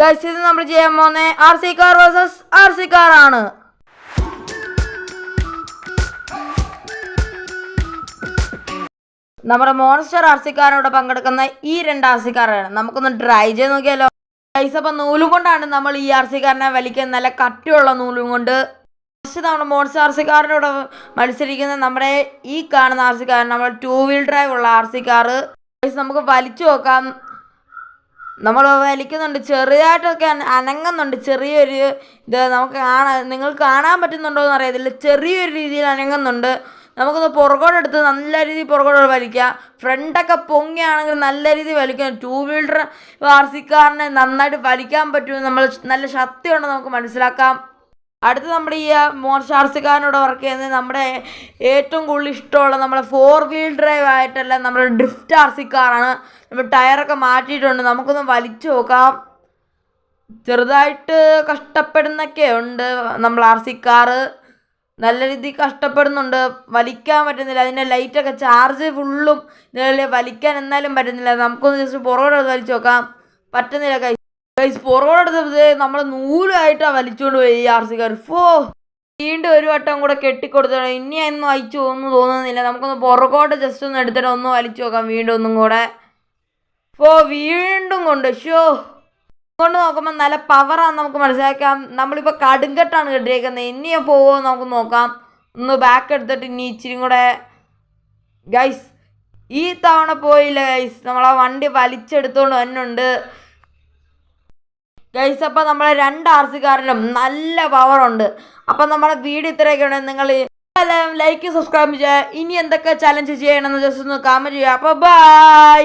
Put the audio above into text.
Guys ഇത് നമ്മൾ ചെയ്യാൻ പോകുന്ന R C car versus R C car ആണ്. നമ്മുടെ മോൺസ്റ്റർ ആർ സി കാറിനോട് പങ്കെടുക്കുന്ന ഈ രണ്ട് ആർ സി കാറാണ്. നമുക്കൊന്ന് ട്രൈ ചെയ്ത് നോക്കിയാലോ ഗൈസ്. അപ്പം നൂലും കൊണ്ടാണ് നമ്മൾ ഈ ആർ സി കാറിനെ വലിക്കുന്നത്, നല്ല കട്ടിയുള്ള നൂലും കൊണ്ട്. ഫസ്റ്റ് നമ്മുടെ മോൺസ്റ്റർ ആർ സി കാറിനോട് മത്സരിക്കുന്ന നമ്മുടെ ഈ കാണുന്ന ആർ സി കാർ, നമ്മൾ 2 വീൽ ഡ്രൈവ് ഉള്ള ആർ സി കാറ്. ഗൈസ് നമുക്ക് വലിച്ചു നോക്കാം. നമ്മൾ വലിക്കുന്നുണ്ട്, ചെറുതായിട്ടൊക്കെ അനങ്ങുന്നുണ്ട്. ചെറിയൊരു ഇത് നമുക്ക് നിങ്ങൾക്ക് കാണാൻ പറ്റുന്നുണ്ടോ എന്ന് അറിയത്തില്ല, ചെറിയൊരു രീതിയിൽ അനങ്ങുന്നുണ്ട്. നമുക്കൊന്ന് പുറകോടെടുത്ത് നല്ല രീതിയിൽ പുറകോടെ വലിക്കാം. ഫ്രണ്ടൊക്കെ പൊങ്ങിയാണെങ്കിൽ നല്ല രീതിയിൽ വലിക്കാം. 2 വീലർ ആർ സി കാറിനെ നന്നായിട്ട് വലിക്കാൻ പറ്റുമെന്ന് നമ്മൾ നല്ല ശക്തിയുണ്ട് നമുക്ക് മനസ്സിലാക്കാം. അടുത്ത് നമ്മുടെ ഈ മോൺസ്റ്റർ ആർ സി കാറിനോട് വർക്ക് ചെയ്യുന്നത് നമ്മുടെ ഏറ്റവും കൂടുതൽ ഇഷ്ടമുള്ള നമ്മുടെ 4 വീൽ ഡ്രൈവ് ആയിട്ടല്ല, നമ്മുടെ ഡ്രിഫ്റ്റ് ആർ സി കാറാണ്. നമ്മൾ ടയറൊക്കെ മാറ്റിയിട്ടുണ്ട്. നമുക്കൊന്ന് വലിച്ചു നോക്കാം. ചെറുതായിട്ട് കഷ്ടപ്പെടുന്നൊക്കെ ഉണ്ട് നമ്മൾ ആർ സി കാറ്, നല്ല രീതിയിൽ കഷ്ടപ്പെടുന്നുണ്ട്. വലിക്കാൻ പറ്റുന്നില്ല, അതിൻ്റെ ലൈറ്റൊക്കെ ചാർജ് ഫുള്ളും വലിക്കാൻ എന്നാലും പറ്റുന്നില്ല. നമുക്കൊന്ന് ജസ്റ്റ് പുറകോട്ട് വലിച്ചു നോക്കാം. പറ്റുന്നില്ല ഗൈസ്. പുറകോടെടുത്ത് നമ്മൾ നൂലായിട്ടാണ് വലിച്ചുകൊണ്ട് പോയി ഈ ആർ സി കാർ. വീണ്ടും ഒരു വട്ടം കൂടെ കെട്ടിക്കൊടുത്തോളൂ. ഇനി ഒന്നും അയച്ചു ഒന്നും തോന്നുന്നില്ല. നമുക്കൊന്ന് പുറകോട്ട് ജസ്റ്റ് ഒന്ന് എടുത്തിട്ട് ഒന്ന് വലിച്ചു നോക്കാം വീണ്ടും ഒന്നും കൂടെ. വീണ്ടും കൊണ്ട് കൊണ്ട് നോക്കുമ്പോൾ നല്ല പവറാന്ന് നമുക്ക് മനസ്സിലാക്കാം. നമ്മളിപ്പോൾ കടുങ്കട്ടാണ് കെട്ടിയേക്കുന്നത്. ഇനിയോ പോവോ നമുക്ക് നോക്കാം. ഒന്ന് ബാക്ക് എടുത്തിട്ട് ഇനി ഇച്ചിരി കൂടെ. ഗൈസ് ഈ തവണ പോയില്ല ഗൈസ്, നമ്മളാ വണ്ടി വലിച്ചെടുത്തോണ്ട് തന്നെയുണ്ട് ഗൈസ്. അപ്പം നമ്മളെ 2 ആർ സി കാറിലും നല്ല പവറുണ്ട്. അപ്പം നമ്മുടെ വീഡിയോ ഇത്രയൊക്കെ ഉണ്ടെങ്കിൽ നിങ്ങൾ ലൈക്ക് സബ്സ്ക്രൈബ് ചെയ്യുക. ഇനി എന്തൊക്കെ ചലഞ്ച് ചെയ്യണമെന്ന് ജസ്റ്റ് ഒന്ന് കമൻറ്റ് ചെയ്യുക. അപ്പോൾ ബൈ.